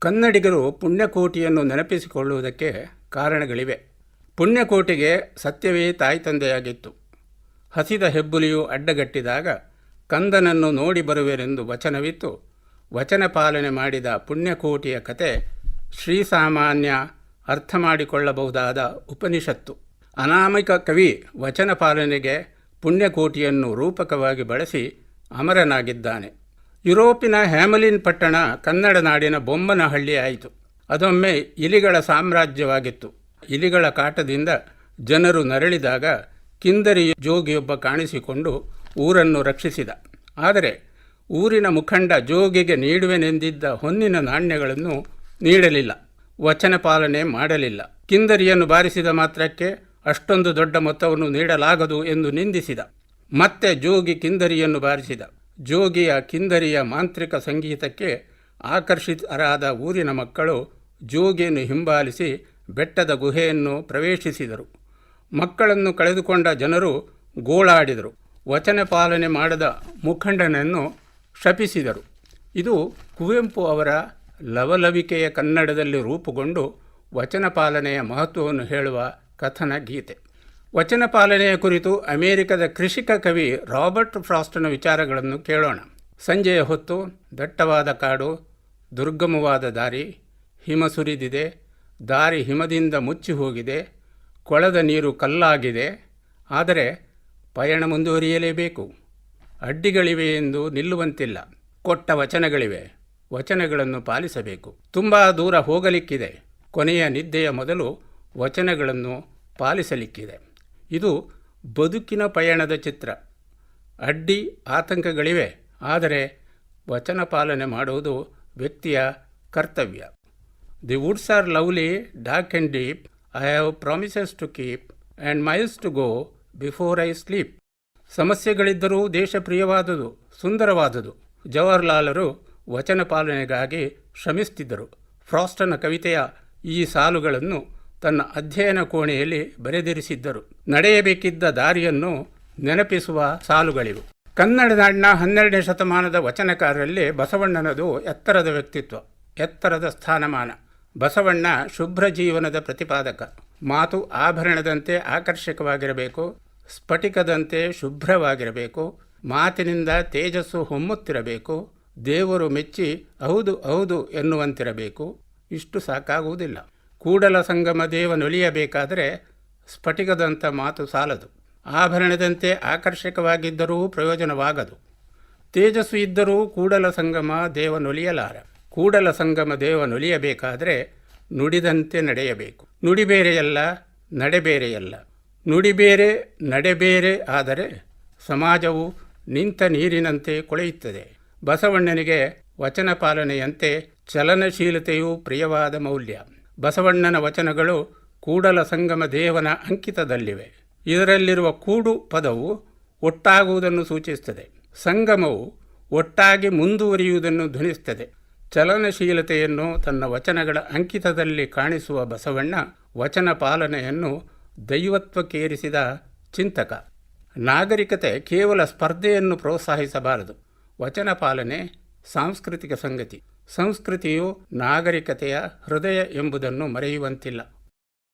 ಕನ್ನಡಿಗರು ಪುಣ್ಯಕೋಟಿಯನ್ನು ನೆನಪಿಸಿಕೊಳ್ಳುವುದಕ್ಕೆ ಕಾರಣಗಳಿವೆ. ಪುಣ್ಯಕೋಟಿಗೆ ಸತ್ಯವೇ ತಾಯ್ತಂದೆಯಾಗಿತ್ತು. ಹಸಿದ ಹೆಬ್ಬುಲಿಯು ಅಡ್ಡಗಟ್ಟಿದಾಗ ಕಂದನನ್ನು ನೋಡಿ ಬರುವೆರೆಂದು ವಚನವಿತ್ತು. ವಚನ ಪಾಲನೆ ಮಾಡಿದ ಪುಣ್ಯಕೋಟಿಯ ಕತೆ ಶ್ರೀಸಾಮಾನ್ಯ ಅರ್ಥ ಮಾಡಿಕೊಳ್ಳಬಹುದಾದ ಉಪನಿಷತ್ತು. ಅನಾಮಿಕ ಕವಿ ವಚನ ಪಾಲನೆಗೆ ಪುಣ್ಯಕೋಟಿಯನ್ನು ರೂಪಕವಾಗಿ ಬಳಸಿ ಅಮರನಾಗಿದ್ದಾನೆ. ಯುರೋಪಿನ ಹ್ಯಾಮಲಿನ್ ಪಟ್ಟಣ ಕನ್ನಡ ನಾಡಿನ ಬೊಮ್ಮನಹಳ್ಳಿ ಆಯಿತು. ಅದೊಮ್ಮೆ ಇಲಿಗಳ ಸಾಮ್ರಾಜ್ಯವಾಗಿತ್ತು. ಇಲಿಗಳ ಕಾಟದಿಂದ ಜನರು ನರಳಿದಾಗ ಕಿಂದರಿ ಜೋಗಿಯೊಬ್ಬ ಕಾಣಿಸಿಕೊಂಡು ಊರನ್ನು ರಕ್ಷಿಸಿದ. ಆದರೆ ಊರಿನ ಮುಖಂಡ ಜೋಗಿಗೆ ನೀಡುವೆನೆಂದಿದ್ದ ಹೊನ್ನಿನ ನಾಣ್ಯಗಳನ್ನು ನೀಡಲಿಲ್ಲ, ವಚನ ಪಾಲನೆ ಮಾಡಲಿಲ್ಲ. ಕಿಂದರಿಯನ್ನು ಬಾರಿಸಿದ ಮಾತ್ರಕ್ಕೆ ಅಷ್ಟೊಂದು ದೊಡ್ಡ ಮೊತ್ತವನ್ನು ನೀಡಲಾಗದು ಎಂದು ನಿಂದಿಸಿದ. ಮತ್ತೆ ಜೋಗಿ ಕಿಂದರಿಯನ್ನು ಬಾರಿಸಿದ. ಜೋಗಿಯ ಕಿಂದರಿಯ ಮಾಂತ್ರಿಕ ಸಂಗೀತಕ್ಕೆ ಆಕರ್ಷಿತರಾದ ಊರಿನ ಮಕ್ಕಳು ಜೋಗಿಯನ್ನು ಹಿಂಬಾಲಿಸಿ ಬೆಟ್ಟದ ಗುಹೆಯನ್ನು ಪ್ರವೇಶಿಸಿದರು. ಮಕ್ಕಳನ್ನು ಕಳೆದುಕೊಂಡ ಜನರು ಗೋಳಾಡಿದರು. ವಚನ ಪಾಲನೆ ಮಾಡದ ಮುಖಂಡನನ್ನು ಶಪಿಸಿದರು. ಇದು ಕುವೆಂಪು ಅವರ ಲವಲವಿಕೆಯ ಕನ್ನಡದಲ್ಲಿ ರೂಪುಗೊಂಡು ವಚನ ಪಾಲನೆಯ ಮಹತ್ವವನ್ನು ಹೇಳುವ ಕಥನ ಗೀತೆ. ವಚನ ಪಾಲನೆಯ ಕುರಿತು ಅಮೆರಿಕದ ಕೃಷಿಕ ಕವಿ ರಾಬರ್ಟ್ ಫ್ರಾಸ್ಟನ ವಿಚಾರಗಳನ್ನು ಕೇಳೋಣ. ಸಂಜೆಯ ಹೊತ್ತು ದಟ್ಟವಾದ ಕಾಡು, ದುರ್ಗಮವಾದ ದಾರಿ, ಹಿಮ ಸುರಿದಿದೆ, ದಾರಿ ಹಿಮದಿಂದ ಮುಚ್ಚಿ ಹೋಗಿದೆ, ಕೊಳದ ನೀರು ಕಲ್ಲಾಗಿದೆ. ಆದರೆ ಪಯಣ ಮುಂದುವರಿಯಲೇಬೇಕು. ಅಡ್ಡಿಗಳಿವೆ ಎಂದು ನಿಲ್ಲುವಂತಿಲ್ಲ. ಕೊಟ್ಟ ವಚನಗಳಿವೆ, ವಚನಗಳನ್ನು ಪಾಲಿಸಬೇಕು. ತುಂಬ ದೂರ ಹೋಗಲಿಕ್ಕಿದೆ. ಕೊನೆಯ ನಿದ್ದೆಯ ಮೊದಲು ವಚನಗಳನ್ನು ಪಾಲಿಸಲಿಕ್ಕಿದೆ. ಇದು ಬದುಕಿನ ಪಯಣದ ಚಿತ್ರ. ಅಡ್ಡಿ ಆತಂಕಗಳಿವೆ, ಆದರೆ ವಚನ ಪಾಲನೆ ಮಾಡುವುದು ವ್ಯಕ್ತಿಯ ಕರ್ತವ್ಯ. The woods are lovely, dark and deep. I have promises to keep and miles to go before I sleep. ಸಮಸ್ಯೆಗಳಿದ್ದರೂ ದೇಶ ಪ್ರಿಯವಾದುದು, ಸುಂದರವಾದುದು. ಜವಾಹರ್ಲಾಲರು ವಚನ ಪಾಲನೆಗಾಗಿ ಶ್ರಮಿಸುತ್ತಿದ್ದರು. ಫ್ರಾಸ್ಟನ ಕವಿತೆಯ ಈ ಸಾಲುಗಳನ್ನು ತನ್ನ ಅಧ್ಯಯನ ಕೋಣೆಯಲ್ಲಿ ಬರೆದಿರಿಸಿದ್ದರು. ನಡೆಯಬೇಕಿದ್ದ ದಾರಿಯನ್ನು ನೆನಪಿಸುವ ಸಾಲುಗಳಿವು. ಕನ್ನಡ ನಾಡಿನ 12ನೇ ಶತಮಾನದ ವಚನಕಾರರಲ್ಲಿ ಬಸವಣ್ಣನದು ಎತ್ತರದ ವ್ಯಕ್ತಿತ್ವ, ಎತ್ತರದ ಸ್ಥಾನಮಾನ. ಬಸವಣ್ಣ ಶುಭ್ರ ಜೀವನದ ಪ್ರತಿಪಾದಕ. ಮಾತು ಆಭರಣದಂತೆ ಆಕರ್ಷಕವಾಗಿರಬೇಕು, ಸ್ಫಟಿಕದಂತೆ ಶುಭ್ರವಾಗಿರಬೇಕು, ಮಾತಿನಿಂದ ತೇಜಸ್ಸು ಹೊಮ್ಮುತ್ತಿರಬೇಕು, ದೇವರು ಮೆಚ್ಚಿ ಹೌದು ಹೌದು ಎನ್ನುವಂತಿರಬೇಕು. ಇಷ್ಟು ಸಾಕಾಗುವುದಿಲ್ಲ. ಕೂಡಲ ಸಂಗಮ ದೇವನೊಲಿಯಬೇಕಾದರೆ ಸ್ಫಟಿಕದಂಥ ಮಾತು ಸಾಲದು. ಆಭರಣದಂತೆ ಆಕರ್ಷಕವಾಗಿದ್ದರೂ ಪ್ರಯೋಜನವಾಗದು. ತೇಜಸ್ಸು ಇದ್ದರೂ ಕೂಡಲ ಸಂಗಮ ದೇವನೊಲಿಯಲಾರ. ಕೂಡಲ ಸಂಗಮ ದೇವನೊಲಿಯಬೇಕಾದರೆ ನುಡಿದಂತೆ ನಡೆಯಬೇಕು. ನುಡಿ ಬೇರೆಯಲ್ಲ, ನಡೆ ಬೇರೆಯಲ್ಲ. ನುಡಿ ಬೇರೆ, ನಡೆ ಬೇರೆ ಆದರೆ ಸಮಾಜವು ನಿಂತ ನೀರಿನಂತೆ ಕೊಳೆಯುತ್ತದೆ. ಬಸವಣ್ಣನಿಗೆ ವಚನ ಪಾಲನೆಯಂತೆ ಚಲನಶೀಲತೆಯು ಪ್ರಿಯವಾದ ಮೌಲ್ಯ. ಬಸವಣ್ಣನ ವಚನಗಳು ಕೂಡಲ ಸಂಗಮ ದೇವನ ಅಂಕಿತದಲ್ಲಿವೆ. ಇದರಲ್ಲಿರುವ ಕೂಡು ಪದವು ಒಟ್ಟಾಗುವುದನ್ನು ಸೂಚಿಸುತ್ತದೆ. ಸಂಗಮವು ಒಟ್ಟಾಗಿ ಮುಂದುವರಿಯುವುದನ್ನು ಧ್ವನಿಸುತ್ತದೆ. ಚಲನಶೀಲತೆಯನ್ನು ತನ್ನ ವಚನಗಳ ಅಂಕಿತದಲ್ಲಿ ಕಾಣಿಸುವ ಬಸವಣ್ಣ ವಚನ ಪಾಲನೆಯನ್ನು ದೈವತ್ವಕ್ಕೇರಿಸಿದ ಚಿಂತಕ. ನಾಗರಿಕತೆ ಕೇವಲ ಸ್ಪರ್ಧೆಯನ್ನು ಪ್ರೋತ್ಸಾಹಿಸಬಾರದು. ವಚನ ಪಾಲನೆ ಸಾಂಸ್ಕೃತಿಕ ಸಂಗತಿ. ಸಂಸ್ಕೃತಿಯು ನಾಗರಿಕತೆಯ ಹೃದಯ ಎಂಬುದನ್ನು ಮರೆಯುವಂತಿಲ್ಲ.